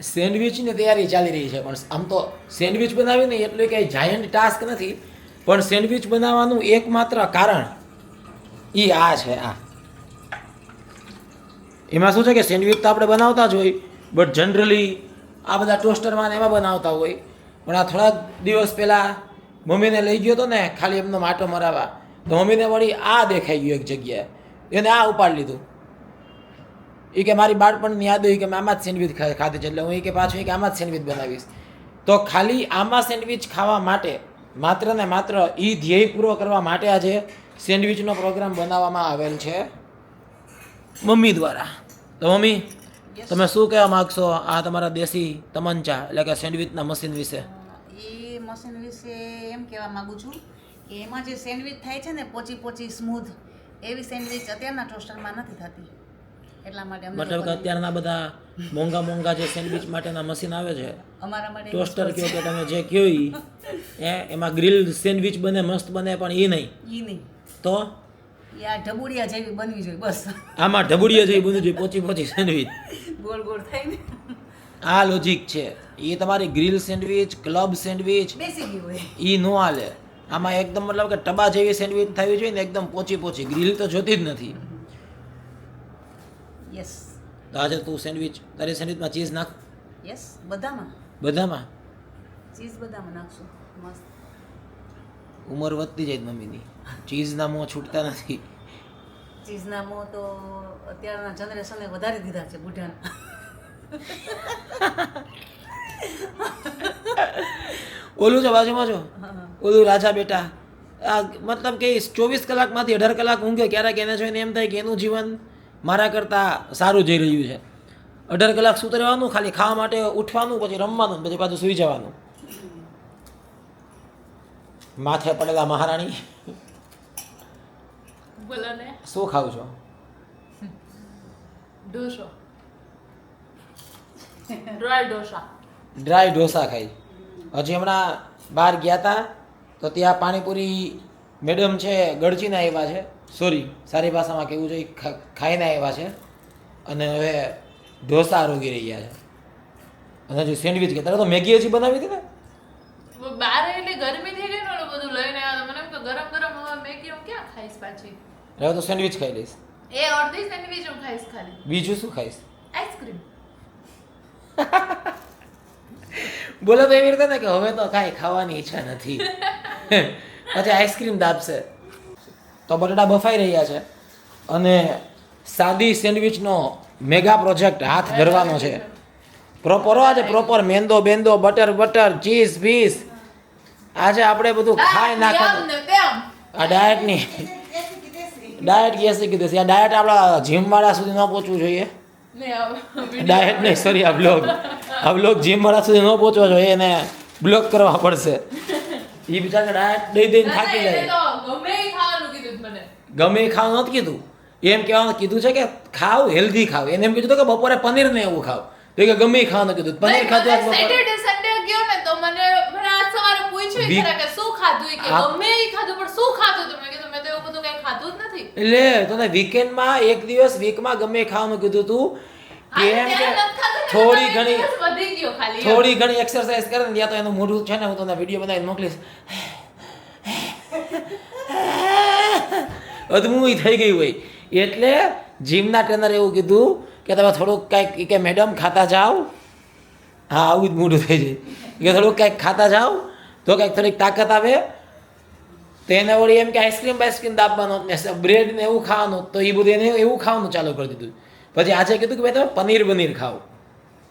સેન્ડવિચની તૈયારી ચાલી રહી છે, પણ આમ તો સેન્ડવિચ બનાવીને એટલે કંઈ જાયન્ટ ટાસ્ક નથી, પણ સેન્ડવિચ બનાવવાનું એકમાત્ર કારણ એ આ છે. આ એમાં શું છે કે સેન્ડવિચ તો આપણે બનાવતા જ હોય, બટ જનરલી આ બધા ટોસ્ટરમાં ને એમાં બનાવતા હોય. પણ આ થોડાક દિવસ પહેલાં મમ્મીને લઈ ગયો હતો ને ખાલી એમનો માટો મરાવા, તો મમ્મીને વળી આ દેખાઈ ગયું એક જગ્યાએ, એને આ ઉપાડી લીધું. એ કે મારી બાળપણની યાદ હોય કે મેં આમાં જ સેન્ડવિચ ખાધી છે, એટલે હું એ કે પાછું કે આમાં જ સેન્ડવિચ બનાવીશ. તો ખાલી આમાં સેન્ડવિચ ખાવા માટે માત્ર ને માત્ર એ ધ્યેય પૂરો કરવા માટે આજે સેન્ડવિચનો પ્રોગ્રામ બનાવવામાં આવેલ છે મમ્મી દ્વારા. તો મમ્મી, તમે શું કહેવા માગશો આ તમારા દેશી તમંચા એટલે કે સેન્ડવિચના મશીન વિશે? એ મશીન વિશે એમ કહેવા માગું છું કે એમાં જે સેન્ડવિચ થાય છે ને પોચી પોચી સ્મૂથ, એવી સેન્ડવિચ અત્યારના ટોસ્ટરમાં નથી થતી. એટલા માટે મતલબ કે અત્યારના બધા મોંઘા મોંઘા જે સેન્ડવિચ માટેના મશીન આવે છે, અમારા માટે ટોસ્ટર કહો કે તમે જે કહો એમાં ગ્રીલ સેન્ડવિચ બને, મસ્ત બને, પણ એ નહીં. ઈ નહીં, તો એ આ ઢબુડિયા જેવી બનવી જોઈએ બસ. આમાં ઢબુડિયા જેવી બનવું જોઈએ, પોચી પોચી સેન્ડવિચ. ગોળ ગોળ થાય ને, આ લોજિક છે. એ તમારી ગ્રીલ સેન્ડવિચ, ક્લબ સેન્ડવિચ બેસી ગયું હોય. એ નો હાલે. આમાં એકદમ મતલબ કે ટબા જેવી સેન્ડવિચ થવી જોઈએ ને, એકદમ પોચી પોચી. ગ્રીલ તો જોતી જ નથી. યસ તો આજે તું સેન્ડવિચ, તારી સેન્ડવિચમાં ચીઝ નાખ. યસ, બધામાં બધામાં ચીઝ બધામાં નાખશું મસ્ત. ઉંમર વધતી જાય મમ્મીની, ચીઝના મોં છૂટતા નથી. ચીઝના મોં તો અત્યારના જનરેશને વધારી દીધા છે બુઢાના. ઓલું છે બાજુમાં જો, ઓલું રાજા બેટા. આ મતલબ કે 24 કલાકમાંથી 18 કલાક ઊંઘે, ક્યારેક એને જોઈને એમ થાય કે એનું જીવન મારા કરતાં સારું જઈ રહ્યું છે. 18 કલાક સૂતું રહેવાનું, ખાલી ખાવા માટે ઉઠવાનું, પછી રમવાનું, પછી પાછું સૂઈ જવાનું. માથે પડેલા મહારાણી. બોલો ને. શું ખાવ છો? ઢોસો, ડ્રાય ઢોસા. ડ્રાય ઢોસા ખાઈ. હજી હમણાં બહાર ગયા હતા તો ત્યાં પાણીપુરી મેડમ છે ગળચીને આવ્યા છે, સોરી સારી ભાષામાં કહેવું જોઈએ, ખાઈને આવ્યા છે. અને હવે ઢોસા રોગી રહ્યા છે. અને હજી સેન્ડવિચ કે તારે તો મેગી હજી બનાવી હતી ને? બાર એટલે ગરમી થઈ ગઈ ને, ઓલું બધું લઈને આવ્યા. મને એમ કે ગરમ ગરમ હવે મેગી હું ક્યાં ખાઈશ પાછી. હવે તો સેન્ડવિચ ખાઈ લઈશ. એ અડધી સેન્ડવિચ હું ખાઈશ ખાલી. બીજું શું ખાઈશ? આઈસ્ક્રીમ. બોલો તો એવી રીતે ને કે હવે તો કાંઈ ખાવાની ઈચ્છા નથી. પછી આઈસ્ક્રીમ દાબશે. તો બટાટા બફાઈ રહ્યા છે અને સાદી સેન્ડવિચનો મેગા પ્રોજેક્ટ હાથ ધરવાનો છે. પ્રોપર આજે પ્રોપર મેંદો બેંદો બટર ચીઝ ફીસ આજે આપણે બધું ખાઈ નાખવાનું. આ ડાયટની ડાયટ કેસી કીધું છે. આ ડાયટ આપણા જીમવાળા સુધી ન પહોંચવું જોઈએ. ડાયટ નહીં, સોરી, આ બ્લોગ જીમવાળા સુધી ન પહોંચવો જોઈએ, એને બ્લોક કરવા પડશે. એ બિચારા ડાયટ દઈને થાકી જાય. ગમે એ ખાવાનું કીધું મને. ગમે એ ખાવાનું નથી કીધું, એમ કહેવાનું કીધું છે કે ખાવ, હેલ્ધી ખાવ. એને એમ કીધું કે બપોરે પનીર ને એવું ખાવ. તો કે ગમે એ ખાવાનું કીધું, પનીર ખાધું આજ બપોરે. સેટરડે સન્ડે ગયો ને તો મને આજ સવારે પૂછ્યું ખરા કે શું ખાધું, કે ગમે એ ખાધું, પણ શું ખાધું? તો મેં કીધું મેં તો એવું બધું કઈ ખાધું જ નથી. એટલે તને વીકેન્ડમાં એક દિવસ વીકમાં ગમે એ ખાવાનું કીધું તું કેમ કે થોડી ઘણી એક્સરસાઇઝ કરે ને, ત્યાં તો એનું મોઢું છે ને, હું તને વિડીયો બનાવીને મોકલીશ, અદમુય થઈ ગઈ હોય. એટલે જીમના ટ્રેનર એવું કીધું કે તમે થોડુંક કાંઈક કે મેડમ ખાતા જાઓ. હા, આવું જ મોઢું થઈ જાય કે થોડુંક કાંઈક ખાતા જાઓ તો કાંઈક થોડીક તાકાત આવે. તો એને વળી એમ કે આઈસ્ક્રીમ દાબવાનું ને બ્રેડ ને એવું ખાવાનું, તો એ બધું એને એવું ખાવાનું ચાલુ કરી દીધું. પછી આજે કીધું કે ભાઈ તમે પનીર ખાઓ.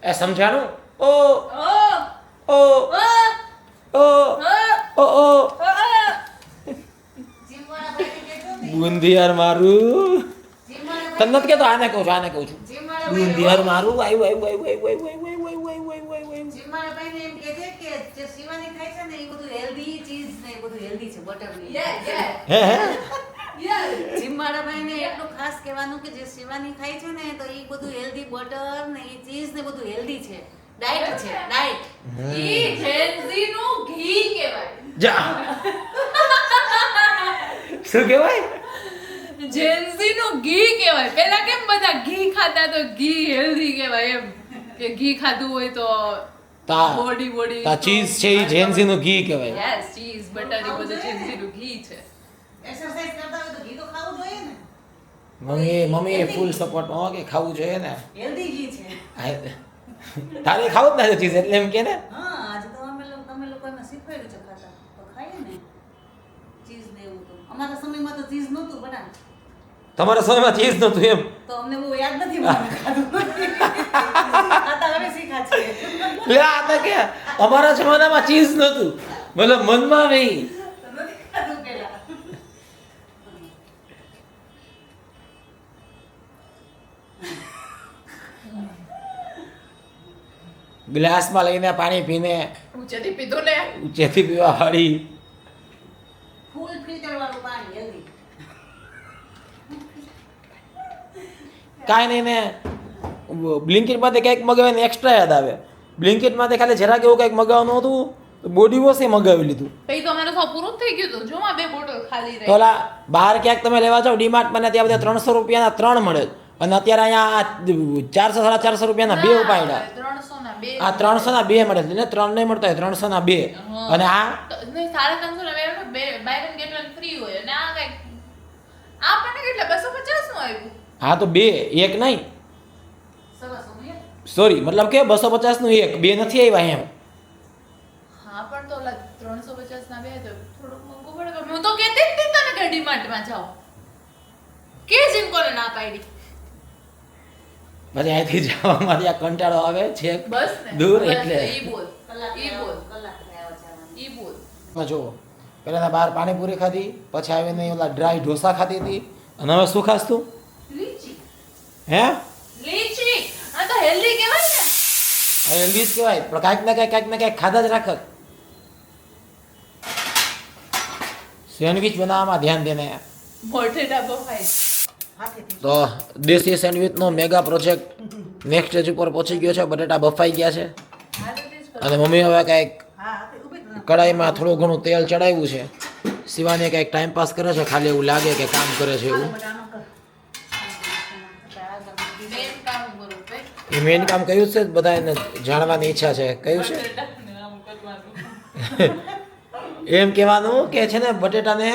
એ સમજાણું? ઓ ઓ ઓ ઓ ઓ બુંદિયાર મારું. તને નથી કહેતો, આને કહું છું બુંદિયાર મારું. જીમવાળા ભાઈને એમ કહે છે કે જે શિવાની ખાય છે ને એ બધું હેલ્ધી ચીઝ ને એ બધું હેલ્ધી છે, બટર ને. હે જીમવાળા ભાઈને એટલું ખાસ કહેવાનું કે જે શિવાની ખાય છે ને તો એ બધું હેલ્ધી, બટર ને એ ચીઝ ને બધું હેલ્ધી છે, ડાયટ છે, ડાયટ. ઈ જેન્ઝી નું ઘી કહેવાય. જા શું કહેવાય? જેન્ઝી નું ઘી કહેવાય. પેલા કેમ બધા ઘી ખાતા તો ઘી હેલ્ધી કહેવાય એમ. કે ઘી ખાધું હોય તો તા બોડી તા ચીઝ છે એ જેન્ઝીનું ઘી કહેવાય. યસ ચીઝ બટર એ બધું ચીઝનું ઘી છે. એક્સરસાઇઝ કરતા હોય તો ઘી તો ખાવું જોઈએ ને. મમ્મી ફૂલ સપોર્ટમાં કે ખાવું જોઈએ ને. હેલ્ધી ઘી છે. તારે ખાવું જ નથી ચીઝ એટલે એમ કે ને. હા આજે તો તમે લોકોને શીખવાડ્યું છે ખાતા તો ખાઈએ ને ચીઝ ને એવું તો અમારા સમયમાં તો ચીઝ નહોતું બના તમારા સમયમાં ચીઝ નહોતું એમ. તો અમને બહુ યાદ નથી ખાધું ખાતા હવે શીખા છે લે આ તો કે અમારા જમાનામાં ચીઝ નહોતું મતલબ મનમાં નહીં. નથી ખાધું પેલા ગ્લાસમાં લઈને પાણી પીને ઊંચેથી પીધું ને જેથી પીવા હાડી. ફૂલ ફિલ્ટર વાળું પાણી હેલ્ધી કાંઈ નહીં ને બ્લિંકિટમાંથી કંઈક મગાવે ને એક્સ્ટ્રા યાદ આવે. બ્લિંકિટમાંથી ખાલી જરાક એવું કંઈક મગાવવાનું હતું બોડી વોશ એ મગાવી લીધું. પછી તો અમારે તો પૂરું જ થઈ ગયું હતું. જો આ 2 બોટલ ખાલી તો રહી. ઓલા બહાર ક્યાંક તમે લેવા જાઓ ડીમાર્ટમાં ને ત્યાં બધા 300 રૂપિયાના 3 મળે અને અત્યારે અહીંયા 400 450 રૂપિયાના 2 ઉપાડ્યા. 300 ના 2 આ 300 ના 2 મળે એટલે 3 નહીં મળતા હોય 300 ના 2 અને આ નહીં 350 ના 2 buy one get one free હોય અને આ કઈક આપણને કેટલા 250 નું આવ્યું. હા તો 2 એક નહીં સરસ હોય સોરી મતલબ કે 250 નું એક 2 નથી આવ્યા એમ. હા પણ તો ઓલા 350 ના 2 તો થોડુંક મોંઘું પડે પણ હું તો કહેતી જ હતી તને કે ડીમાર્ટમાં જાઓ કે જીમ કોને ના પાડી. પછી અહીંથી જવામાં ત્યાં કંટાળો આવે છે બસ ને દૂર બસ એટલે ઈ બોલ ઈ બોલ કલાક થયા જવાનું ઈ બોલ. જો પહેલાં બહાર પાણીપુરી ખાધી પછી આવીને ઓલા ડ્રાય ઢોસા ખાધી હતી અને હવે શું ખાસ તું લીચી હે લીચી આ તો હેલ્ધી કહેવાય ને. હવે હેલ્ધી જ કહેવાય પણ કાંઈક ને કાંઈક ખાધા જ રાખત. સેન્ડવિચ બનાવવામાં ધ્યાન દેને. મોટેટા બફાઈ હાથેથી તો દેશી સેન્ડવિચનો મેગા પ્રોજેક્ટ નેક્સ્ટ સ્ટેજ ઉપર પહોંચી ગયો છે. બટેટા બફાઈ ગયા છે હાથેથી જ અને મમ્મી હવે કાંઈક હા હાથે ઊભી જ કડાઈમાં થોડું ઘણું તેલ ચડાવ્યું છે. શિવાની કંઈક ટાઈમ પાસ કરે છે ખાલી એવું લાગે કે કામ કરે છે એવું. બટાનો કર મેન કામ કરું પે એ મેઇન કામ કયું છે બધા એને જાણવાની ઈચ્છા છે કયું છે બટેટાને આમ કરવાનું. એમ કહેવાનું કે છે ને બટેટાને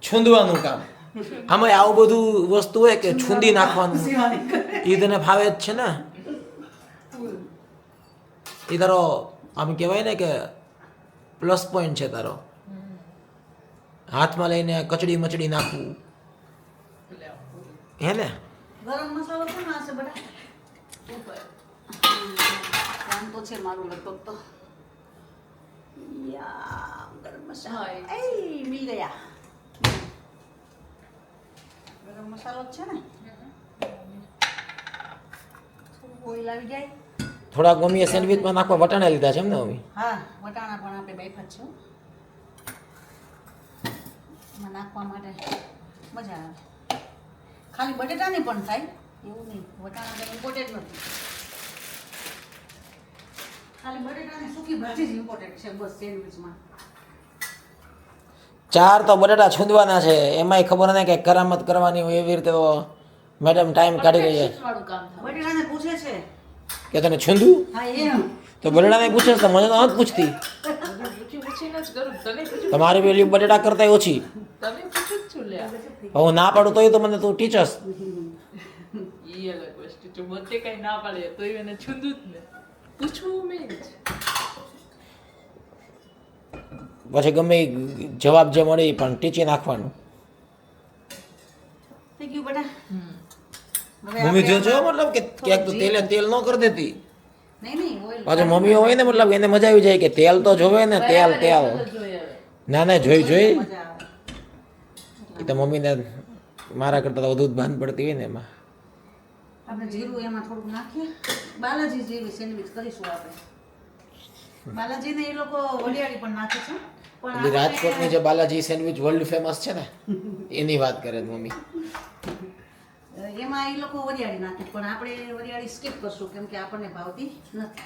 છૂંદવાનું કામ. આમાં આવું બધું વસ્તુ હોય કે છૂંદી નાખવાનું એ તને ફાવે જ છે ને. એ તારો આમ કહેવાય ને કે પ્લસ પોઈન્ટ છે તારો. હાથમાં લઈને કચડી મચડી નાખવું હે ને. ગરમ મસાલો પણ નાખશે બટા ઉપર કામ તો છે મારું લગભગ તો યા ગરમ મસાલો હા, એ એ મિલ ગયા ગરમ મસાલો જ છે ને થોડું ઓઇલ આવી જાય થોડાક મમ્મીએ સેન્ડવિચમાં નાખવા વટાણા લીધા છે એમ ને મમ્મી. હા વટાણા પણ આપણે બાઈફા છે એમાં નાખવા માટે મજા આવે ખાલી બટેટાની પણ થાય એવું નહીં વટાણા તો ઇમ્પોર્ટેન્ટ નથી ખાલી બટેટાની સૂકી ભાજી જ ઇમ્પોર્ટન્ટ છે બસ સેન્ડવિચમાં ચાર તો બટાટા છૂંદવાના છે એમાંય ખબર નહીં કે કરામત કરવાની હોય એવી રીતે તો મેડમ ટાઈમ કાઢી રહી છે વાળું કામ થાય. બટેટાને પૂછે છે કે તને છૂંદવું હા એમ તો બટાટાને પૂછે છે તો મને તો નથી પૂછતી. પૂછીને જ કરું તને પૂછું તમારી પેલી બટેટા કરતા ઓછી તને પૂછું જ છું લે હું ના પાડું તોય તો મને તું ટીચર્સ. ઈ અલગ વસ્તુ છે બધે કઈ ના પાડે તોય એને છૂંદું જ ને પૂછવું મેં જ પછી ગમે ઈ જવાબ જે મળે એ પણ ટીચી નાખવાનું. થઈ ગયું બેટા હવે મમ્મી આપણે જોજો મતલબ કે ક્યાંક તો તેલે તેલ ન કરી દેતી. નહીં નહીં ઓઇલ પાછું મમ્મી હોય ને મતલબ એને મજા આવી જાય કે તેલ તો જોવે ને તેલ તેલ. જોઈએ હવે ના ના જોઈ જોઈ મજા આવે એ તો મમ્મીને મારા કરતાં તો વધુ જ ભાન પડતી હોય ને એમાં. આપણે જીરું એમાં થોડુંક નાખીએ બાલાજી જેવી સેન્ડવિચ કરીશું આપણે બાલાજીને એ લોકો વડિયાળી પણ નાખે છે પણ એટલે રાજકોટની જે બાલાજી સેન્ડવિચ વર્લ્ડ ફેમસ છે ને એની વાત કરે છે મમ્મી. એમાં એ લોકો વરિયાળી નાખે પણ આપણે વરિયાળી સ્કીપ કરશું કેમ કે આપણને ભાવતી નથી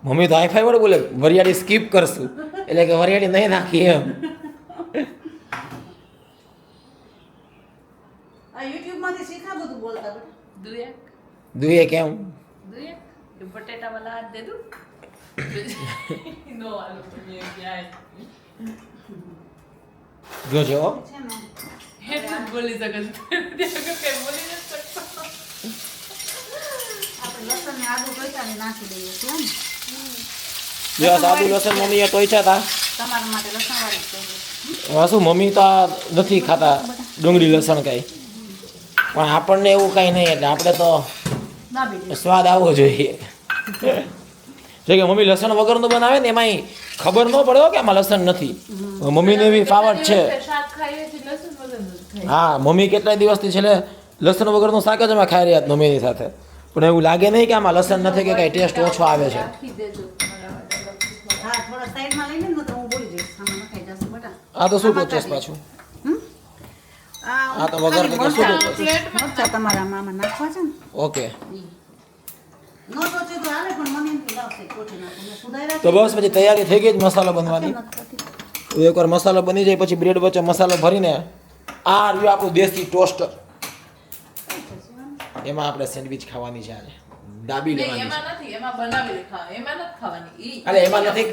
મમ્મી તો હાઈફાઈ વડે બોલે વરિયાળી સ્કીપ કરશું એટલે કે વરિયાળી નહીં નાખી એમ. આ યુટ્યુબમાંથી શીખા બધું બોલતા બેટા દુયા દુએ કેમ દુયા बटेटा वाला हाथ दे दूं नो आलू पनीर क्या है જોજો હો. છે ને એટલું જ બોલી શકે છે કઈ બોલી નથી શકતો આપણે લસણ ને આદુ ટોયટાને નાખી દઈએ છીએ ને જો આ સાદું લસણ મમ્મીએ ટોયચા હતા. તમારા માટે લસણવાળી જ જોઈએ. શું મમ્મી તો આ નથી ખાતા ડુંગળી લસણ કાંઈ, પણ આપણને એવું કાંઈ નહીં, એટલે આપણે તો દાબી દઈએ. સ્વાદ આવવો જોઈએ. જો કે મમ્મી લસણ વગરનું બનાવે ને એમાંય ખબર ન પડે હો કે આમાં લસણ નથી. મમ્મીને એવી ફાવટ છે. શાક ખાઈએ છીએ લસણ વગરનું જ ખાઈએ. હા, મમ્મી કેટલાય દિવસથી છેલ્લે લસણ વગરનું શાક જ અમે ખાઈ રહ્યા હતા મમ્મીની સાથે, પણ એવું લાગે નહીં કે આમાં લસણ નથી કે કાંઈ ટેસ્ટ ઓછો આવે છે. રાખી દેજો મારા માટે લખી. હા થોડા સાઈડમાં લઈને ને તો હું બોલી જઈશ આમાં નખાઈ જશે બેટા. આ તો શું ટોચસ પાછું? આ તો વગર ખાલી તો શું મરચાં- ટોચસ? મરચાં તમારા આમાં નાખવા છે ને ઓકે, નો ટોચે તો હાલે પણ મને એમ લાવશે ટોચે નાખું મેં સુધાર્યા તો બસ પછી તૈયારી થઈ ગઈ જ મસાલો બનવાની. એકવાર મસાલો બની જાય પછી બ્રેડ વચ્ચે મસાલો ભરીને આ રહ્યું આપણું દેશી ટોસ્ટર, એમાં આપણે સેન્ડવિચ ખાવાની છે આજે, દાબી નહીં, લેવાની છે. એમાં નથી, એમાં બનાવેલી ખાવા, એમાં નથી ખાવાની. ઈ અરે, એમાં નથી.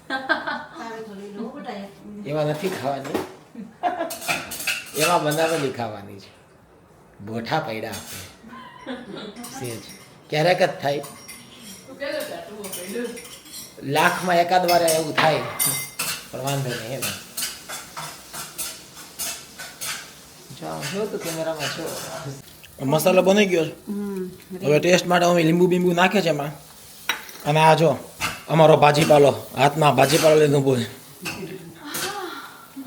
તારે તો લઈ લો બેટા એક. એમાં નથી ખાવાની, એમાં બનાવેલી ખાવાની છે. બોઠા પડ્યા આપણે સેજ ક્યારેક જ થાય, તું કહેતો હતા, તું પડ્યું. લાખમાં એકાદ વાર એવું થાય, પણ વાંધો નહીં. એમ જાઓ, જો તો કેમેરામાં છો. મસાલો બની ગયો છે. હવે ટેસ્ટ માટે અમે લીંબુ બીંબુ નાખે છે એમાં. અને આ જો અમારો ભાજીપાલો, હાથમાં ભાજીપાલો લીધું બોલ.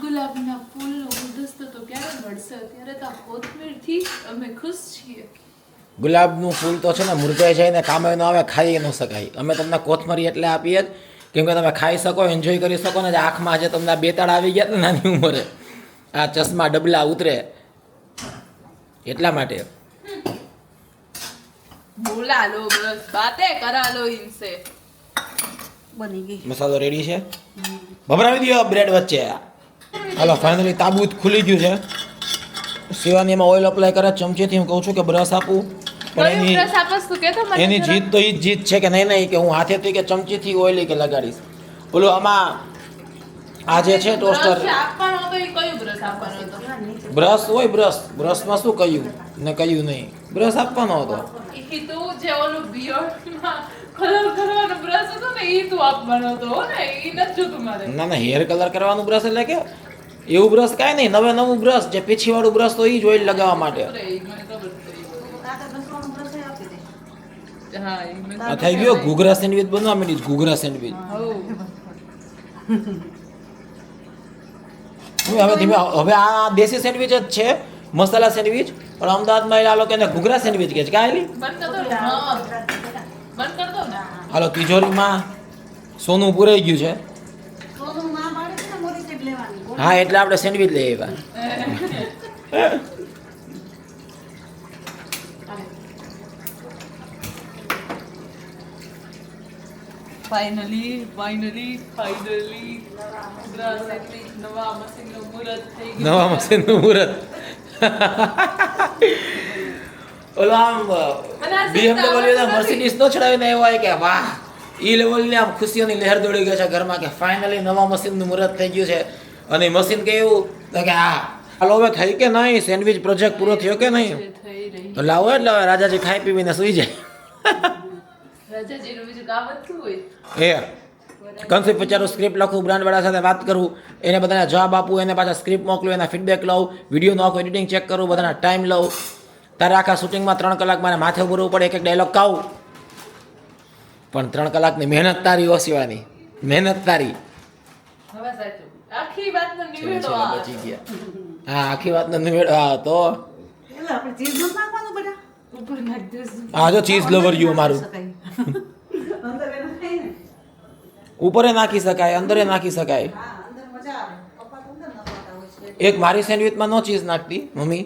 ગુલાબના ફૂલનો ગુલદસ્તો તો ક્યારે મળશે? અત્યારે તો આ કોથમીરથી અમે ખુશ છીએ. ગુલાબનું ફૂલ તો છે ને મુરઝાઈ જાય ને કામે ન આવે, ખાઈ ન શકાય. અમે તમને કોથમરી એટલે આપીએ જ કેમ કે તમે ખાઈ શકો, એન્જોય કરી શકો ને. આંખમાં આજે તમને આ બેતાળ આવી ગયા ને નાની ઉંમરે, આ ચશ્મા ડબલા ઉતરે એટલા માટે. બોલા લો બસ, બાતે કરા લો ઇનસે. બની ગઈ મસાલો રેડી છે, ભભરાવી દો બ્રેડ વચ્ચે. હાલો ફાઇનલી તાબૂત ખુલી ગયું છે. શિવાની એમાં ઓઇલ અપ્લાય કરે ચમચીથી. હું કહું છું કે બ્રશ આપું, પણ કયું એની બ્રશ આપસ તું કહેતો મને એની જરા? જીત તો એ જ જીત છે કે નહીં નહીં કે હું હાથેથી કે ચમચીથી ઓઇલ કે લગાડીશ. બોલો આમાં આ જે છે ટોસ્ટર બ્રશ આપવાનો હતો, ઈ કયું બ્રશ આપવાનો હતો? બ્રશ હોય, બ્રશમાં શું કહ્યું ને કહ્યું નહીં, બ્રશ આપવાનો હતો. ઈ તું જે ઓલું બિયર્ડમાં કલર કરવાનો બ્રશ હતો ને, ઈ તું આપવાનો હતો હો ને, ઈ નથી જોતું મારે. ના ના, હેર કલર કરવાનું બ્રશ એટલે કે એવું બ્રશ કાંઈ નહીં, નવું બ્રશ જે પીછીવાળું બ્રશ તો એ જ ઓઇલ લગાવવા માટે. અરે, ઈ મને ખબર છે. કાકા ઘસવાનું બ્રશ આપી દે. હા, ઈ મને આ થઈ ગયો ઘૂઘરા સેન્ડવિચ બનવા માંડી છે, ઘૂઘરા સેન્ડવિચ. હવે ધીમે હવે આ દેશી સેન્ડવિચ જ છે, મસાલા સેન્ડવિચ, પણ અમદાવાદમાં આ લોકો એને ઘૂઘરા સેન્ડવિચ કહે છે. કાંઈ બંધ કર દો ને. હા, બંધ કર દો ને. હાલો તિજોરીમાં સોનું પૂરાઈ ગયું છે. સોનું ના પાડે છે ને મોરી સાઈડ લેવાની. હા, એટલે આપણે સેન્ડવિચ લઈ આવ્યા. ફાઇનલી નવા મશીનનું મુહૂર્ત થઈ ગયું. નવા મશીનનું મુહૂર્ત. ઓલો આમ BMW ના મર્સિડીઝ નો ચડાવીને આવ્યો હોય કે વાહ, ઈ લેવલની આમ ખુશીઓની લહેર દોડી ગઈ છે ઘરમાં કે ફાઇનલી નવા મશીનનું મુહૂર્ત થઈ ગયું છે. અને મશીન કે એવું તો કે હા હાલો હવે થઈ કે નહીં, સેન્ડવિચ પ્રોજેક્ટ પૂરો થયો કે નહીં, થઈ રહી. તો લાવો એટલે હવે રાજાજી ખાઈ પીવીને સુઈ જાય. રાજાજીનું બીજું કામ જ શું હોય? એ કન્સેપ્ટ વિચારું, સ્ક્રિપ્ટ લખું, બ્રાન્ડવાળા સાથે વાત કરું, એને બધાને જવાબ આપું, એને પાછા સ્ક્રિપ્ટ મોકલું, એના ફીડબેક લઉં, વિડીયોનો આખું એડિટિંગ ચેક કરું, બધાના ટાઈમ લઉં. તારે આખા શૂટિંગમાં 3 કલાક મારે માથે ઉભું રહેવું પડે, એક એક ડાયલોગ કહું, પણ 3 કલાકની મહેનત તારી ઓસીવાની, મહેનત તારી. હવે સાચું આખી વાતનો નિવેડો છેલ્લે આ. બચી ગયા. હા, આખી વાતનો નિવેડો. હા તો એટલે આપણે ચીઝ નથી નાખવાનું બેટા. ઉપર નાખ દેશું. હા જો ચીઝ લવર યુ મારું. અંદર એને ખાઈ ને. ઉપરે નાખી શકાય, અંદરે નાખી શકાય. હા અંદર મજા આવે. પપ્પા તો અંદર નખાતા હોય છે. એક મારી સેન્ડવિચમાં નો ચીઝ નાખતી મમ્મી.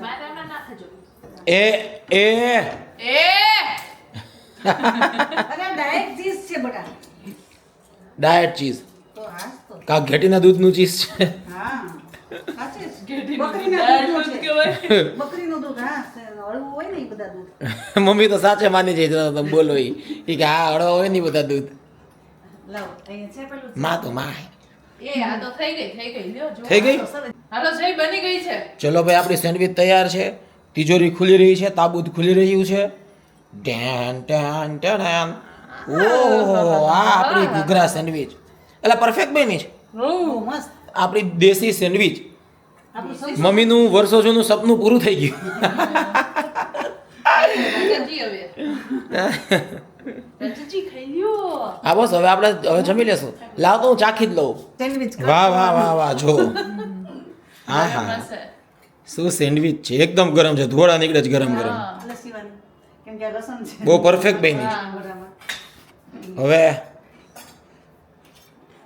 મારામાં નાખજો. એ એ અરે ડાયટ ચીઝ છે બેટા. ડાયટ ચીઝ તો હાસ તો. કા ઘેટીના દૂધનું ચીઝ છે. હા સાચે જ. ઘેટીનું બકરીના દાળ દૂધનું દૂધ છે. કહેવાય. બકરીનું દૂધ હા હળવું હોય ને ઈ બધા દૂધ. મમ્મી તો સાચે માની જાય તો તમે બોલો ઈ કે હા હળવા હોય નહીં બધા દૂધ. લાવો અહીંયા છે પેલું. માં તો માં એ આ તો થઈ ગઈ લ્યો જો થઈ ગઈ. હાલો જય બની ગઈ છે ચલો ભાઈ આપણી સેન્ડવિચ તૈયાર છે. તિજોરી ખુલી રહી છે, તાબૂત ખુલી રહ્યું છે. Ten ten ten. ઓહો આ આપણી ઘૂઘરા સેન્ડવિચ એટલે પરફેક્ટ બની છે. બહુ મસ્ત. આપણી દેશી સેન્ડવિચ. આપણું સૌ મમ્મીનું વર્ષો જૂનું સપનું પૂરું થઈ ગયું. રજજી હવે રજજી ખાઈ લ્યો હા બસ હવે આપણે હવે જમી લેશું. લાવ તો હું ચાખી જ લઉં. સેન્ડવિચ વાહ વાહ વાહ વાહ જો હા હા બસ. શું સેન્ડવિચ છે, એકદમ ગરમ છે, ધોળા નીકળે છે ગરમ ગરમ. હા. લસ્સીવાળી. કેમ કે આ લસણ છે બહુ પરફેક્ટ બની છે. હા. બરાબર. હવે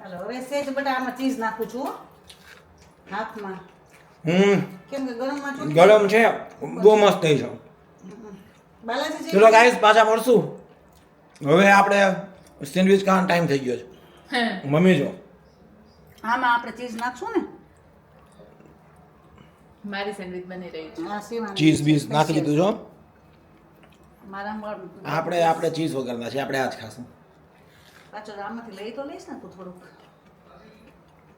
હાલો હવે સેજ બટા આમાં ચીઝ નાખું છું હો. હાથમાં. કેમ કે ગરમમાં છું ને. ગરમ છે, બહુ મસ્ત થઈ છે. બાલાજી છે ચલો ગાઈસ પાછા મળશું. હવે આપણે સેન્ડવિચ ખાવાનો ટાઈમ થઈ ગયો છે. મમ્મી જો આમાં આપણે ચીઝ નાખશું ને. મારી સેન્ડવિચ બની રહી છે આ સીવાની. ચીઝ બીઝ નાખી દીધું છો. મારા આપણે ચીઝ વગરના છે, આપણે આ જ ખાશું. પાછો આમાંથી લઈ તો લઈશ ને તું થોડુંક.